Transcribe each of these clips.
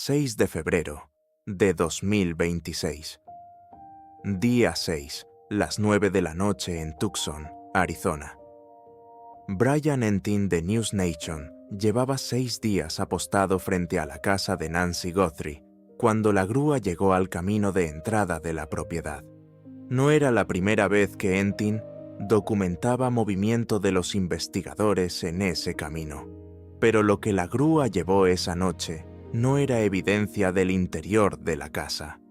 6 de febrero de 2026. Día 6, las 9 de la noche en Tucson, Arizona. Brian Entin de News Nation llevaba 6 días apostado frente a la casa de Nancy Guthrie cuando la grúa llegó al camino de entrada de la propiedad. No era la primera vez que Entin documentaba movimiento de los investigadores en ese camino, pero lo que la grúa llevó esa noche no era evidencia del interior de la casa.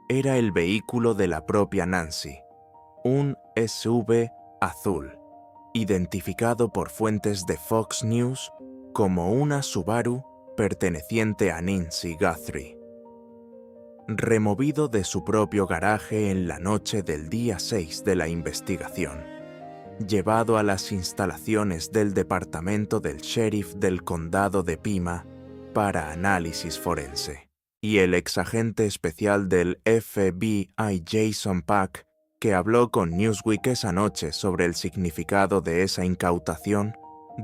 Era el vehículo de la propia Nancy, un SUV azul, identificado por fuentes de Fox News como una Subaru perteneciente a Nancy Guthrie. Removido de su propio garaje en la noche del día 6 de la investigación, llevado a las instalaciones del departamento del sheriff del condado de Pima para análisis forense, y el exagente especial del FBI Jason Pack, que habló con Newsweek esa noche sobre el significado de esa incautación,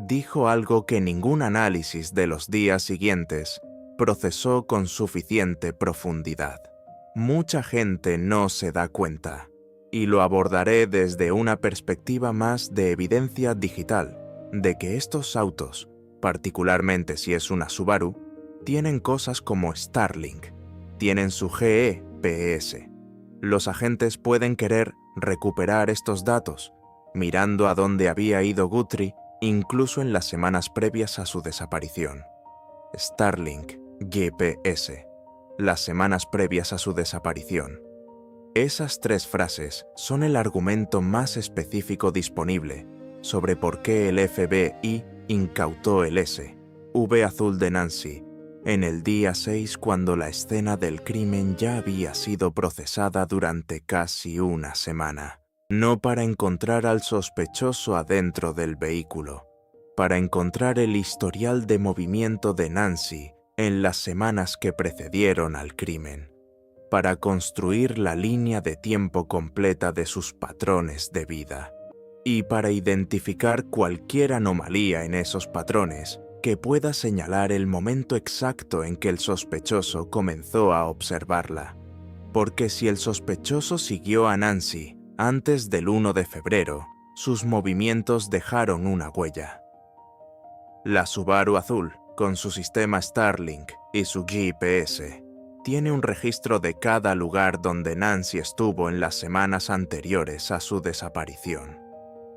dijo algo que ningún análisis de los días siguientes procesó con suficiente profundidad. Mucha gente no se da cuenta, y lo abordaré desde una perspectiva más de evidencia digital, de que estos autos, particularmente si es una Subaru, tienen cosas como Starlink, tienen su GPS. Los agentes pueden querer recuperar estos datos, mirando a dónde había ido Guthrie incluso en las semanas previas a su desaparición. Starlink, GPS, las semanas previas a su desaparición. Esas 3 frases son el argumento más específico disponible sobre por qué el FBI incautó el SUV azul de Nancy en el día 6 cuando la escena del crimen ya había sido procesada durante casi una semana. No para encontrar al sospechoso adentro del vehículo, para encontrar el historial de movimiento de Nancy en las semanas que precedieron al crimen, para construir la línea de tiempo completa de sus patrones de vida, y para identificar cualquier anomalía en esos patrones que pueda señalar el momento exacto en que el sospechoso comenzó a observarla. Porque si el sospechoso siguió a Nancy antes del 1 de febrero, sus movimientos dejaron una huella. La Subaru azul, con su sistema Starlink y su GPS, tiene un registro de cada lugar donde Nancy estuvo en las semanas anteriores a su desaparición.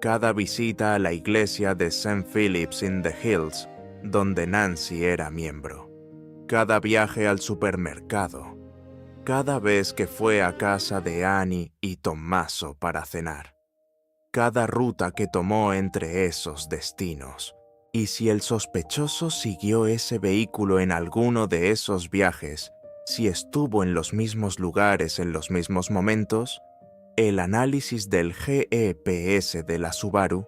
Cada visita a la iglesia de St. Philip's in the Hills, donde Nancy era miembro. Cada viaje al supermercado. Cada vez que fue a casa de Annie y Tommaso para cenar. Cada ruta que tomó entre esos destinos. Y si el sospechoso siguió ese vehículo en alguno de esos viajes, si estuvo en los mismos lugares en los mismos momentos, el análisis del GPS de la Subaru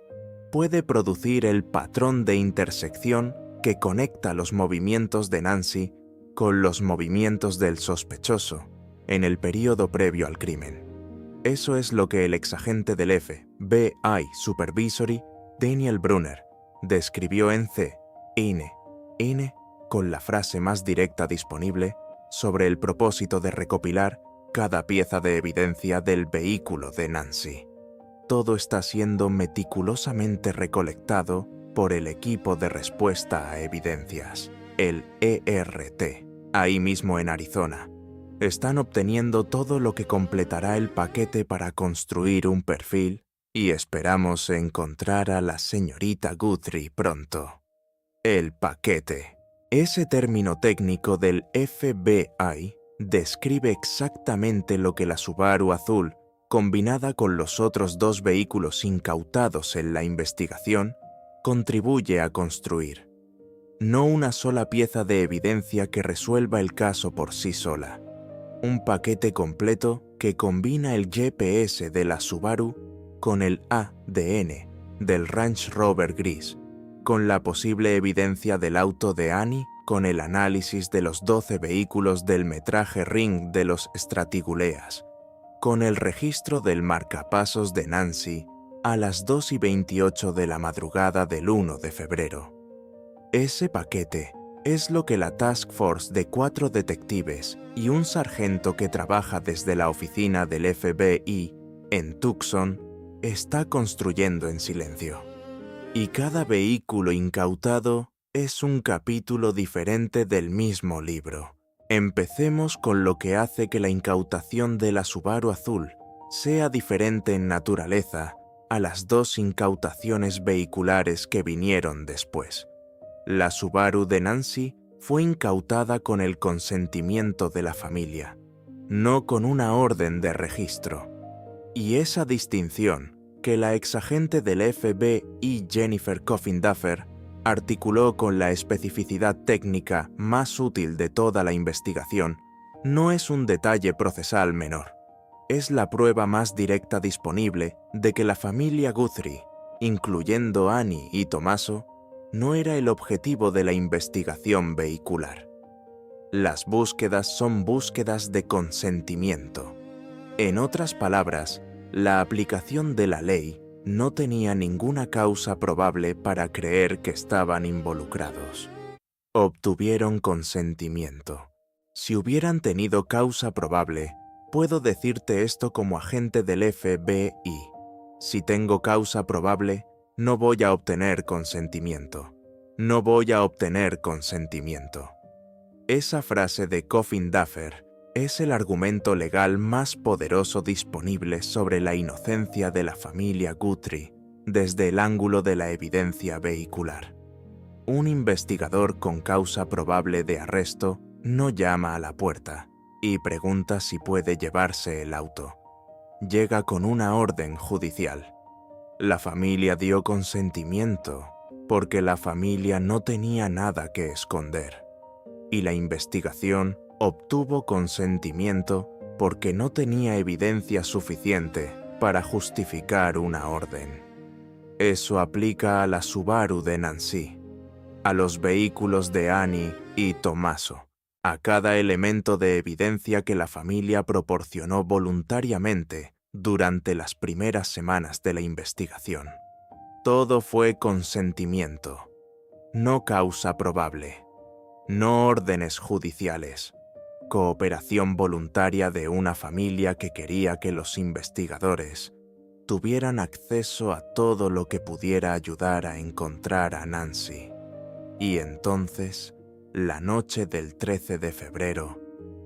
puede producir el patrón de intersección que conecta los movimientos de Nancy con los movimientos del sospechoso en el período previo al crimen. Eso es lo que el exagente del FBI Supervisory, Daniel Brunner, describió en CNN con la frase más directa disponible sobre el propósito de recopilar cada pieza de evidencia del vehículo de Nancy. Todo está siendo meticulosamente recolectado por el equipo de respuesta a evidencias, el ERT, ahí mismo en Arizona. Están obteniendo todo lo que completará el paquete para construir un perfil y esperamos encontrar a la señorita Guthrie pronto. El paquete. Ese término técnico del FBI describe exactamente lo que la Subaru azul, combinada con los otros 2 vehículos incautados en la investigación, contribuye a construir. No una sola pieza de evidencia que resuelva el caso por sí sola. Un paquete completo que combina el GPS de la Subaru con el ADN del Range Rover gris, con la posible evidencia del auto de Annie, con el análisis de los 12 vehículos del metraje Ring de los Stratiguleas, con el registro del marcapasos de Nancy a las 2:28 de la madrugada del 1 de febrero. Ese paquete Es lo que la Task Force de 4 detectives y un sargento que trabaja desde la oficina del FBI en Tucson está construyendo en silencio. Y cada vehículo incautado es un capítulo diferente del mismo libro. Empecemos con lo que hace que la incautación de la Subaru azul sea diferente en naturaleza a las 2 incautaciones vehiculares que vinieron después. La Subaru de Nancy fue incautada con el consentimiento de la familia, no con una orden de registro. Y esa distinción que la exagente del FBI Jennifer Coffin Duffer articuló con la especificidad técnica más útil de toda la investigación no es un detalle procesal menor. Es la prueba más directa disponible de que la familia Guthrie, incluyendo Annie y Tommaso, no era el objetivo de la investigación vehicular. Las búsquedas son búsquedas de consentimiento. En otras palabras, la aplicación de la ley no tenía ninguna causa probable para creer que estaban involucrados. Obtuvieron consentimiento. Si hubieran tenido causa probable, puedo decirte esto como agente del FBI. Si tengo causa probable, no voy a obtener consentimiento. No voy a obtener consentimiento. Esa frase de Coffin Duffer es el argumento legal más poderoso disponible sobre la inocencia de la familia Guthrie desde el ángulo de la evidencia vehicular. Un investigador con causa probable de arresto no llama a la puerta y pregunta si puede llevarse el auto. Llega con una orden judicial. La familia dio consentimiento porque la familia no tenía nada que esconder. Y la investigación obtuvo consentimiento porque no tenía evidencia suficiente para justificar una orden. Eso aplica a la Subaru de Nancy, a los vehículos de Annie y Tommaso, a cada elemento de evidencia que la familia proporcionó voluntariamente durante las primeras semanas de la investigación. Todo fue consentimiento, no causa probable, no órdenes judiciales, cooperación voluntaria de una familia que quería que los investigadores tuvieran acceso a todo lo que pudiera ayudar a encontrar a Nancy. Y entonces, la noche del 13 de febrero,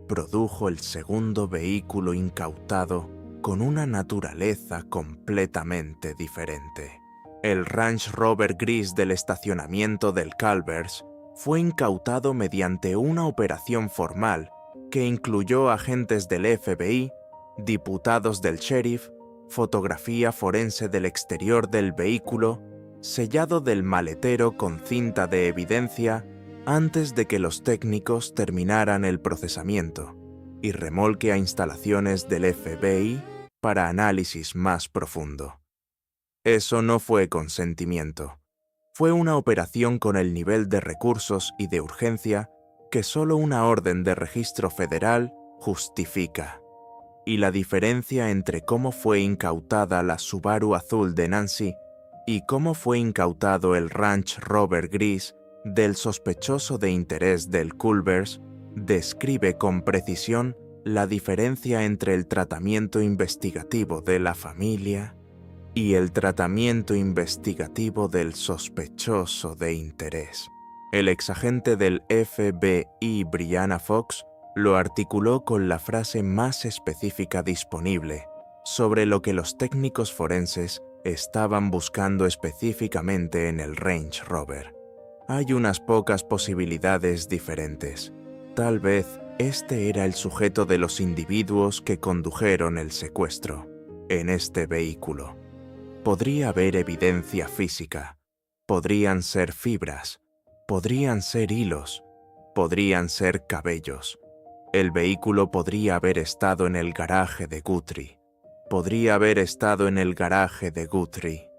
produjo el segundo vehículo incautado con una naturaleza completamente diferente. El Range Rover gris del estacionamiento del Culvers fue incautado mediante una operación formal que incluyó agentes del FBI, diputados del sheriff, fotografía forense del exterior del vehículo, sellado del maletero con cinta de evidencia antes de que los técnicos terminaran el procesamiento, y remolque a instalaciones del FBI para análisis más profundo. Eso no fue consentimiento. Fue una operación con el nivel de recursos y de urgencia que solo una orden de registro federal justifica. Y la diferencia entre cómo fue incautada la Subaru azul de Nancy y cómo fue incautado el Range Rover gris del sospechoso de interés del Culvers describe con precisión la diferencia entre el tratamiento investigativo de la familia y el tratamiento investigativo del sospechoso de interés. El exagente del FBI, Brianna Fox, lo articuló con la frase más específica disponible sobre lo que los técnicos forenses estaban buscando específicamente en el Range Rover. Hay unas pocas posibilidades diferentes. Tal vez este era el sujeto de los individuos que condujeron el secuestro en este vehículo. Podría haber evidencia física, podrían ser fibras, podrían ser hilos, podrían ser cabellos. El vehículo podría haber estado en el garaje de Guthrie. Podría haber estado en el garaje de Guthrie.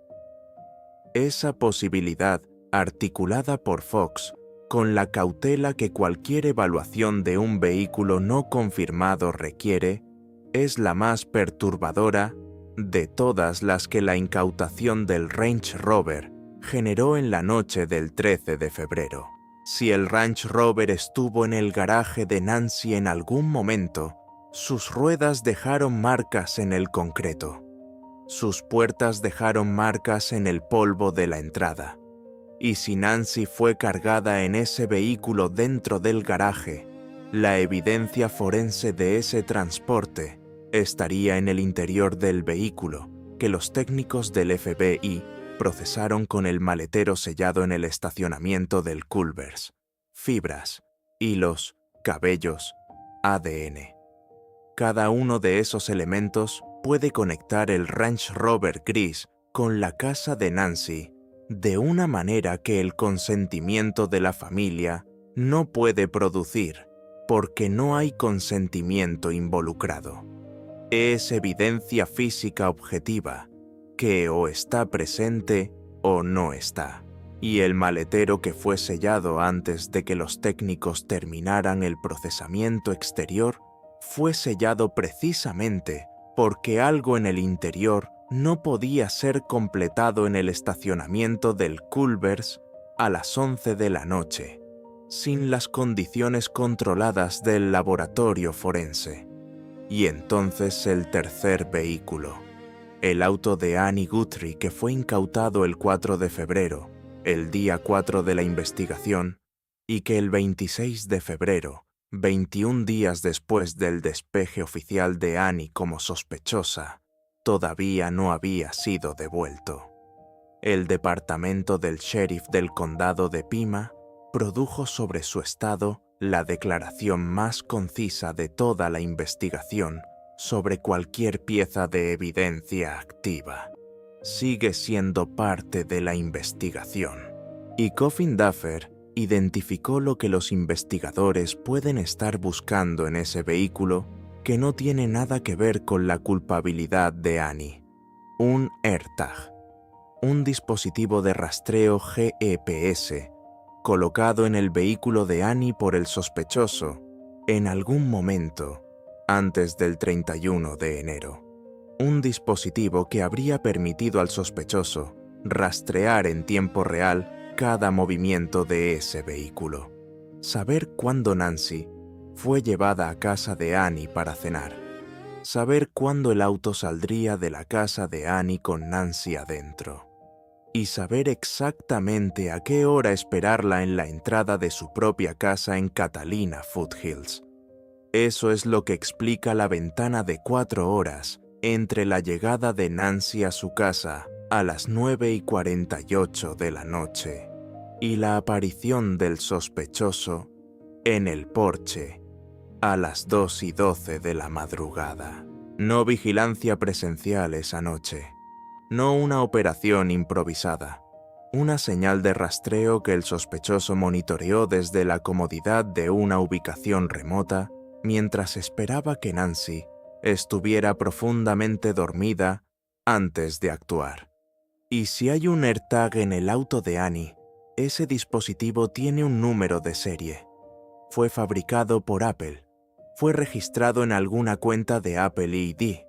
Esa posibilidad, articulada por Fox, con la cautela que cualquier evaluación de un vehículo no confirmado requiere, es la más perturbadora de todas las que la incautación del Range Rover generó en la noche del 13 de febrero. Si el Range Rover estuvo en el garaje de Nancy en algún momento, sus ruedas dejaron marcas en el concreto. Sus puertas dejaron marcas en el polvo de la entrada. Y si Nancy fue cargada en ese vehículo dentro del garaje, la evidencia forense de ese transporte estaría en el interior del vehículo que los técnicos del FBI procesaron con el maletero sellado en el estacionamiento del Culver's. Fibras, hilos, cabellos, ADN. Cada uno de esos elementos puede conectar el Range Rover gris con la casa de Nancy de una manera que el consentimiento de la familia no puede producir, porque no hay consentimiento involucrado. Es evidencia física objetiva, que o está presente o no está. Y el maletero que fue sellado antes de que los técnicos terminaran el procesamiento exterior fue sellado precisamente porque algo en el interior no podía ser completado en el estacionamiento del Culver's a las 11 de la noche, sin las condiciones controladas del laboratorio forense. Y entonces el tercer vehículo, el auto de Annie Guthrie, que fue incautado el 4 de febrero, el día 4 de la investigación, y que el 26 de febrero, 21 días después del despeje oficial de Annie como sospechosa, todavía no había sido devuelto. El departamento del sheriff del condado de Pima produjo sobre su estado la declaración más concisa de toda la investigación sobre cualquier pieza de evidencia activa. Sigue siendo parte de la investigación. Y Coffin Duffer identificó lo que los investigadores pueden estar buscando en ese vehículo que no tiene nada que ver con la culpabilidad de Annie. Un AirTag, un dispositivo de rastreo GPS colocado en el vehículo de Annie por el sospechoso en algún momento antes del 31 de enero. Un dispositivo que habría permitido al sospechoso rastrear en tiempo real cada movimiento de ese vehículo. Saber cuándo Nancy fue llevada a casa de Annie para cenar. Saber cuándo el auto saldría de la casa de Annie con Nancy adentro. Y saber exactamente a qué hora esperarla en la entrada de su propia casa en Catalina Foothills. Eso es lo que explica la ventana de 4 horas entre la llegada de Nancy a su casa a las 9:48 de la noche y la aparición del sospechoso en el porche a las 2:12 de la madrugada. No vigilancia presencial esa noche, no una operación improvisada, una señal de rastreo que el sospechoso monitoreó desde la comodidad de una ubicación remota mientras esperaba que Nancy estuviera profundamente dormida antes de actuar. Y si hay un AirTag en el auto de Annie, ese dispositivo tiene un número de serie. Fue fabricado por Apple. Fue registrado en alguna cuenta de Apple ID.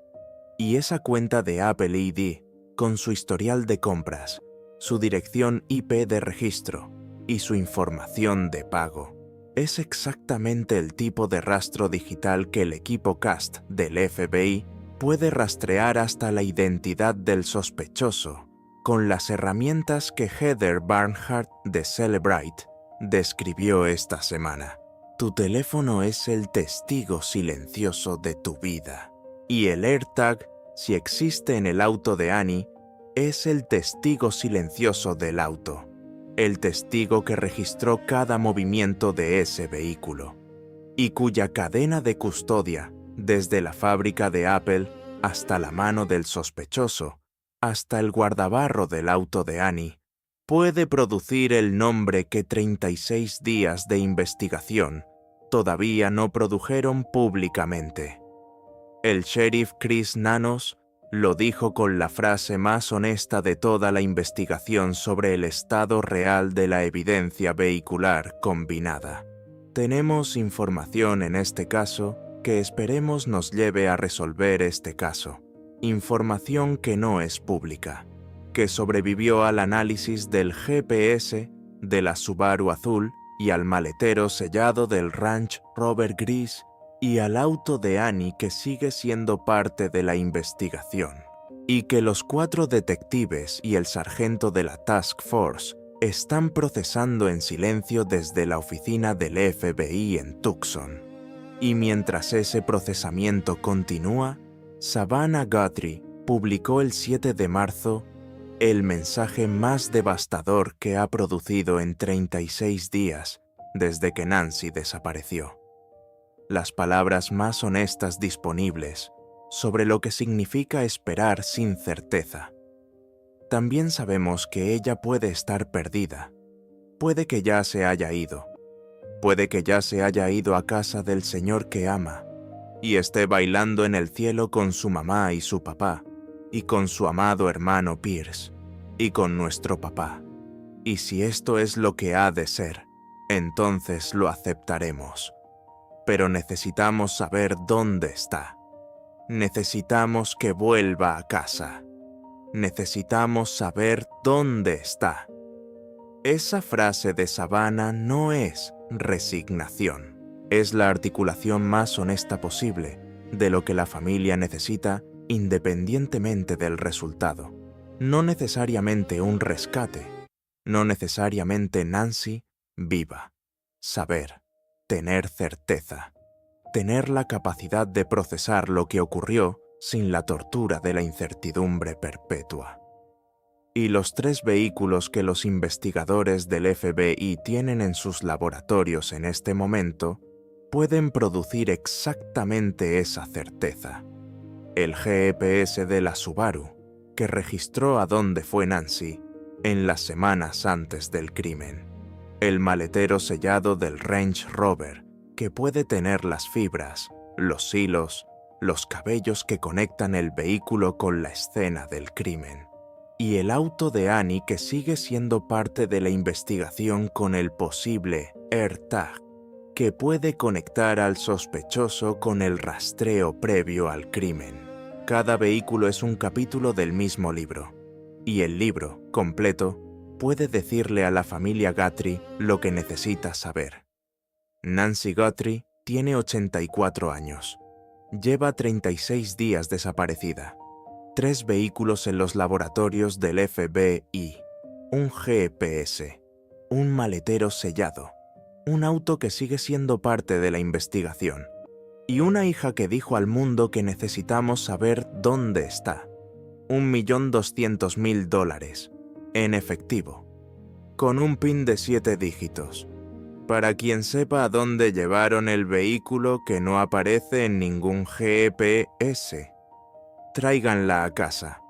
Y esa cuenta de Apple ID, con su historial de compras, su dirección IP de registro y su información de pago, es exactamente el tipo de rastro digital que el equipo CAST del FBI puede rastrear hasta la identidad del sospechoso con las herramientas que Heather Barnhart de Cellebrite describió esta semana. Tu teléfono es el testigo silencioso de tu vida. Y el AirTag, si existe en el auto de Annie, es el testigo silencioso del auto. El testigo que registró cada movimiento de ese vehículo. Y cuya cadena de custodia, desde la fábrica de Apple hasta la mano del sospechoso, hasta el guardabarro del auto de Annie, puede producir el nombre que 36 días de investigación todavía no produjeron públicamente. El sheriff Chris Nanos lo dijo con la frase más honesta de toda la investigación sobre el estado real de la evidencia vehicular combinada. Tenemos información en este caso que esperemos nos lleve a resolver este caso. Información que no es pública, que sobrevivió al análisis del GPS de la Subaru azul y al maletero sellado del Range Rover gris y al auto de Annie que sigue siendo parte de la investigación, y que los 4 detectives y el sargento de la Task Force están procesando en silencio desde la oficina del FBI en Tucson. Y mientras ese procesamiento continúa, Savannah Guthrie publicó el 7 de marzo el mensaje más devastador que ha producido en 36 días desde que Nancy desapareció. Las palabras más honestas disponibles sobre lo que significa esperar sin certeza. También sabemos que ella puede estar perdida. Puede que ya se haya ido. Puede que ya se haya ido a casa del Señor que ama y esté bailando en el cielo con su mamá y su papá, y con su amado hermano Pierce, y con nuestro papá. Y si esto es lo que ha de ser, entonces lo aceptaremos. Pero necesitamos saber dónde está. Necesitamos que vuelva a casa. Necesitamos saber dónde está. Esa frase de Savannah no es resignación. Es la articulación más honesta posible de lo que la familia necesita independientemente del resultado. No necesariamente un rescate, no necesariamente Nancy viva. Saber, tener certeza, tener la capacidad de procesar lo que ocurrió sin la tortura de la incertidumbre perpetua. Y los 3 vehículos que los investigadores del FBI tienen en sus laboratorios en este momento pueden producir exactamente esa certeza. El GPS de la Subaru, que registró a dónde fue Nancy en las semanas antes del crimen. El maletero sellado del Range Rover, que puede tener las fibras, los hilos, los cabellos que conectan el vehículo con la escena del crimen. Y el auto de Annie que sigue siendo parte de la investigación con el posible AirTag, que puede conectar al sospechoso con el rastreo previo al crimen. Cada vehículo es un capítulo del mismo libro, y el libro, completo, puede decirle a la familia Guthrie lo que necesita saber. Nancy Guthrie tiene 84 años. Lleva 36 días desaparecida. 3 vehículos en los laboratorios del FBI, un GPS, un maletero sellado, un auto que sigue siendo parte de la investigación, y una hija que dijo al mundo que necesitamos saber dónde está. $1.200.000 en efectivo, con un PIN de 7 dígitos, para quien sepa a dónde llevaron el vehículo que no aparece en ningún GPS. Tráiganla a casa.